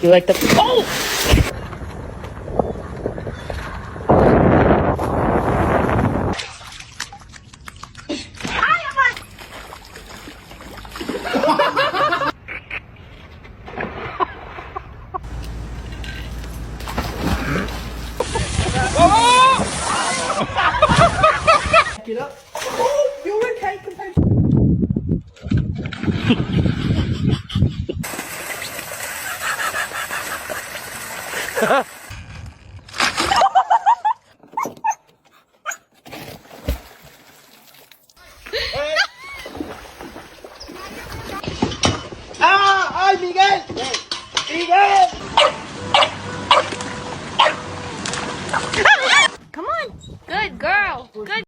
You like the... Oh! Get up. Oh, you're okay compared to...